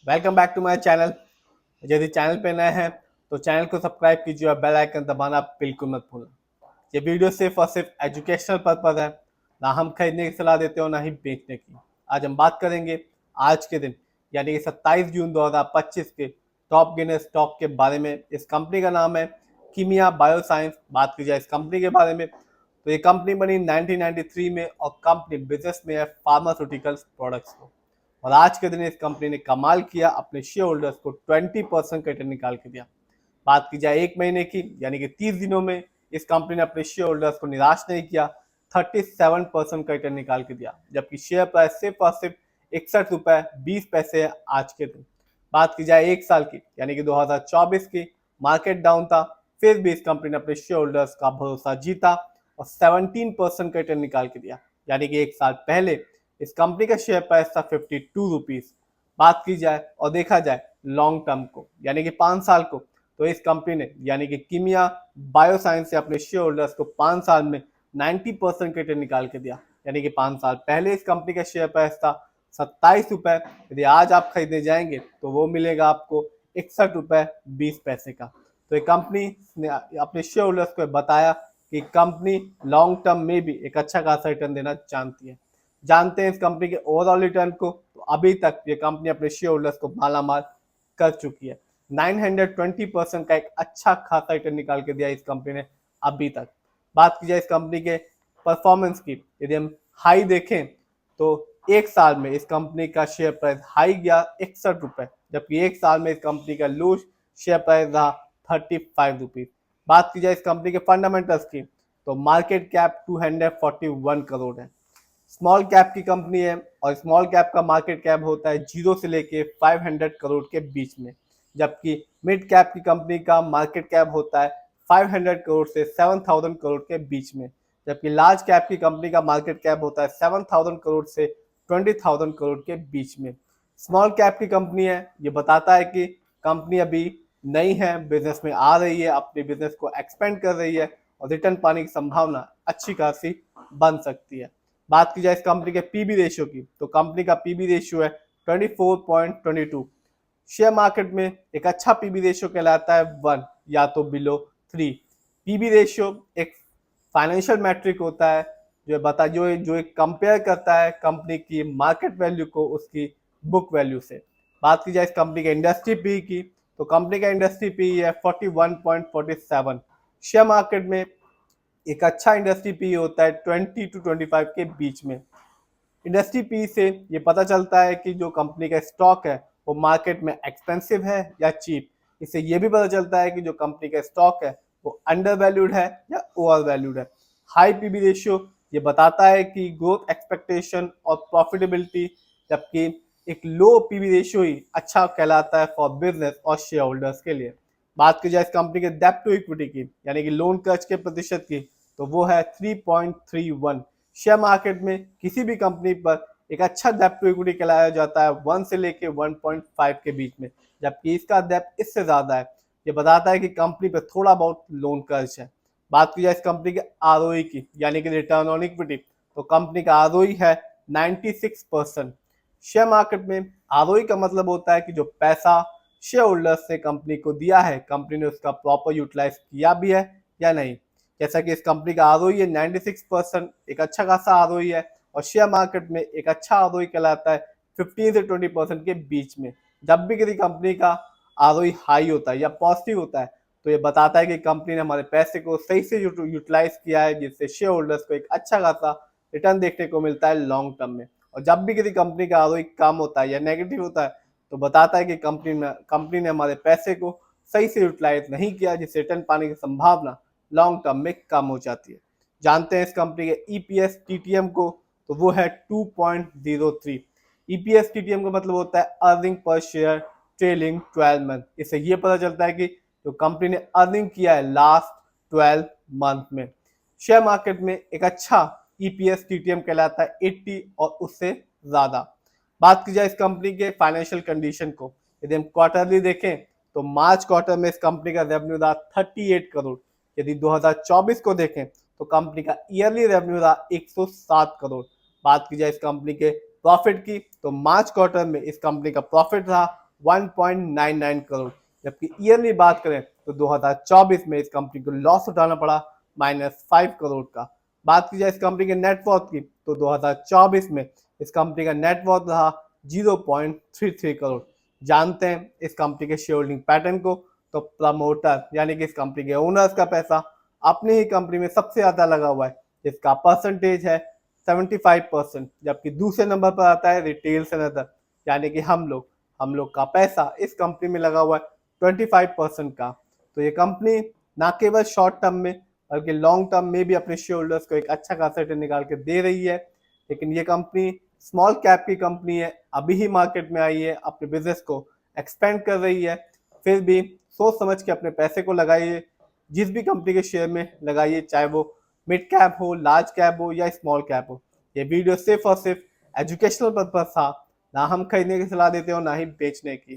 Welcome back to my channel. यदि channel पे नए हैं तो चैनल को सब्सक्राइब कीजिए और बेल आइकन दबाना बिल्कुल मत भूलना। ये वीडियो सिर्फ और सिर्फ एजुकेशनल पर्पज है, ना हम खरीदने की सलाह देते हो ना ही बेचने की। आज हम बात करेंगे आज के दिन यानी कि 27 जून 2025 के टॉप गिने स्टॉक के बारे में। इस कंपनी का नाम है कीमिया बायोसाइंस। बात की जाए इस कंपनी के बारे में तो ये कंपनी बनी 1993 में और कंपनी बिजनेस में है फार्मास्यूटिकल्स प्रोडक्ट्स को। और आज के दिन इस कंपनी ने कमाल किया, अपने शेयर होल्डर्स को 20% का रिटर्न निकाल के दिया। बात की जाए एक महीने की यानी कि 30 दिनों में इस कंपनी ने अपने शेयर होल्डर्स को निराश नहीं किया, 37% का रिटर्न निकाल के दिया, जबकि शेयर प्राइस सिर्फ और सिर्फ 61 रुपए 20 पैसे है आज के दिन। बात की जाए एक साल की यानी कि 2024 की, मार्केट डाउन था, फिर भी इस कंपनी ने अपने शेयर होल्डर्स का भरोसा जीता और 17% का रिटर्न निकाल के दिया। यानी कि एक साल पहले इस कंपनी का शेयर प्राइस था 52 रुपीज। बात की जाए और देखा जाए लॉन्ग टर्म को यानी कि 5 साल को, तो इस कंपनी ने यानी कि कीमिया बायोसाइंस से अपने शेयर होल्डर्स को 5 साल में 90% का रिटर्न निकाल के दिया। यानी कि 5 साल पहले इस कंपनी का शेयर प्राइस था 27 रुपए, यदि आज आप खरीदने जाएंगे तो वो मिलेगा आपको 61 रुपए 20 पैसे का। तो ये कंपनी ने अपने शेयर होल्डर्स को बताया कि कंपनी लॉन्ग टर्म में भी एक अच्छा खासा रिटर्न देना जानती है। जानते हैं इस कंपनी के ओवरऑल रिटर्न को, तो अभी तक ये कंपनी अपने शेयर होल्डर्स को मालामाल कर चुकी है। 920% का एक अच्छा खासा रिटर्न निकाल के दिया इस कंपनी ने अभी तक। बात की जाए इस कंपनी के परफॉर्मेंस की, यदि हम हाई देखें तो एक साल में इस कंपनी का शेयर प्राइस हाई गया 61 रुपए, जबकि एक साल में इस कंपनी का लो शेयर प्राइस रहा 35 रुपीज। बात की जाए इस कंपनी के फंडामेंटल्स की तो मार्केट कैप 241 करोड़ है। स्मॉल कैप की कंपनी है और स्मॉल कैप का मार्केट कैप होता है 0 से लेके 500 करोड़ के बीच में, जबकि मिड कैप की कंपनी का मार्केट कैप होता है 500 करोड़ से 7000 करोड़ के बीच में, जबकि लार्ज कैप की कंपनी का मार्केट कैप होता है 7000 करोड़ से 20,000 करोड़ के बीच में। स्मॉल कैप की कंपनी है, ये बताता है कि कंपनी अभी नई है, बिजनेस में आ रही है, अपने बिजनेस को एक्सपेंड कर रही है और रिटर्न पाने की संभावना अच्छी खासी बन सकती है। बात की जाए इस कंपनी के पीबी रेशियो की तो कंपनी का पीबी रेशियो है 24.22। शेयर मार्केट में एक अच्छा पीबी रेशियो कहलाता है 1 या तो बिलो 3। पीबी रेशियो एक फाइनेंशियल मैट्रिक होता है जो एक कंपेयर करता है कंपनी की मार्केट वैल्यू को उसकी बुक वैल्यू से। बात की जाए इस कंपनी के इंडस्ट्री पी की तो कंपनी का इंडस्ट्री पी है 41.47। शेयर मार्केट में एक अच्छा इंडस्ट्री पी होता है 20 to 25 के बीच में। इंडस्ट्री पी से ये पता चलता है कि जो कंपनी का स्टॉक है वो मार्केट में एक्सपेंसिव है या चीप। इससे ये भी पता चलता है कि जो कंपनी का स्टॉक है वो अंडर वैल्यूड है या ओवर वैल्यूड है। हाई पीबी रेशियो ये बताता है कि ग्रोथ एक्सपेक्टेशन और प्रॉफिटेबिलिटी, जबकि एक लो पीबी रेशियो ही अच्छा कहलाता है फॉर बिजनेस और शेयर होल्डर्स के लिए। बात की जाए इस कंपनी के डेब्ट टू इक्विटी की यानी कि लोन कर्ज के प्रतिशत की तो वो है 3.31। शेयर मार्केट में किसी भी कंपनी पर एक अच्छा डेब्ट टू इक्विटी कहलाया जाता है 1 से लेके 1.5 के बीच में, जबकि इसका डेब्ट इससे ज्यादा है। ये बताता है कि कंपनी पर थोड़ा बहुत लोन कर्ज है। बात की जाए इस कंपनी के आरओई की यानी कि रिटर्न ऑन इक्विटी तो कंपनी का आरओई है 96%। शेयर मार्केट में आरओई का मतलब होता है कि जो पैसा शेयर होल्डर्स ने कंपनी को दिया है कंपनी ने उसका प्रॉपर यूटिलाइज किया भी है या नहीं। जैसा कि इस कंपनी का आरओई है 96%, एक अच्छा खासा आरओई है और शेयर मार्केट में एक अच्छा आरओई कहलाता है 15 से 20% के बीच में। जब भी किसी कंपनी का आरओई हाई होता है या पॉजिटिव होता है तो ये बताता है कि कंपनी ने हमारे पैसे को सही से यूटिलाइज किया है, जिससे शेयर होल्डर्स को एक अच्छा खासा रिटर्न देखने को मिलता है लॉन्ग टर्म में। और जब भी किसी कंपनी का आरओई कम होता है या नेगेटिव होता है तो बताता है कि कंपनी ने हमारे पैसे को सही से यूटिलाइज नहीं किया, जिससे रिटर्न पाने की संभावना लॉन्ग टर्म में कम हो जाती है। जानते हैं इस कंपनी के ईपीएस टीटीएम को तो वो है 2.03। ईपीएस टीटीएम का मतलब होता है earning per share trailing 12 month. इससे ये पता चलता है कि जो कंपनी ने अर्निंग किया है लास्ट 12 मंथ में। शेयर मार्केट में एक अच्छा ईपीएस टीटीएम कहलाता है 80 और उससे ज्यादा। बात की जाए इस कंपनी के फाइनेंशियल कंडीशन को, यदि हम क्वार्टरली देखें तो मार्च क्वार्टर में इस कंपनी का रेवेन्यू था 38 करोड़। यदि 2024 को देखें तो कंपनी का ईयरली रेवेन्यू रहा 107 करोड़। बात की जाए इस कंपनी के प्रॉफिट की तो मार्च क्वार्टर में इस कंपनी का प्रॉफिट रहा 1.99 करोड़। जबकि ईयरली बात करें तो 2024 में इस कंपनी को लॉस उठाना पड़ा -5 करोड़ का। बात की जाए इस कंपनी के नेटवर्थ की तो 2024 में इस कंपनी का नेटवर्थ रहा 0.33 करोड़। जानते हैं इस कंपनी के शेयर होल्डिंग पैटर्न को, तो प्रमोटर यानी कि इस कंपनी के ओनर्स का पैसा अपनी ही कंपनी में सबसे ज्यादा लगा हुआ है, जिसका परसेंटेज है 75%। जबकि दूसरे नंबर पर आता है रिटेल एंड अदर, यानी कि हम लोग का पैसा इस कंपनी में लगा हुआ है 25% का। तो ये कंपनी ना केवल शॉर्ट टर्म में बल्कि लॉन्ग टर्म में भी अपने शेयर होल्डर्स को एक अच्छा खासा रिटर्न निकाल के दे रही है। लेकिन ये कंपनी स्मॉल कैप की कंपनी है, अभी ही मार्केट में आई है, अपने बिजनेस को एक्सपेंड कर रही है। फिर भी सोच समझ के अपने पैसे को लगाइए, जिस भी कंपनी के शेयर में लगाइए, चाहे वो मिड कैप हो, लार्ज कैप हो या स्मॉल कैप हो। ये वीडियो सिर्फ और सिर्फ एजुकेशनल पर्पज था, ना हम खरीदने की सलाह देते हो ना ही बेचने की।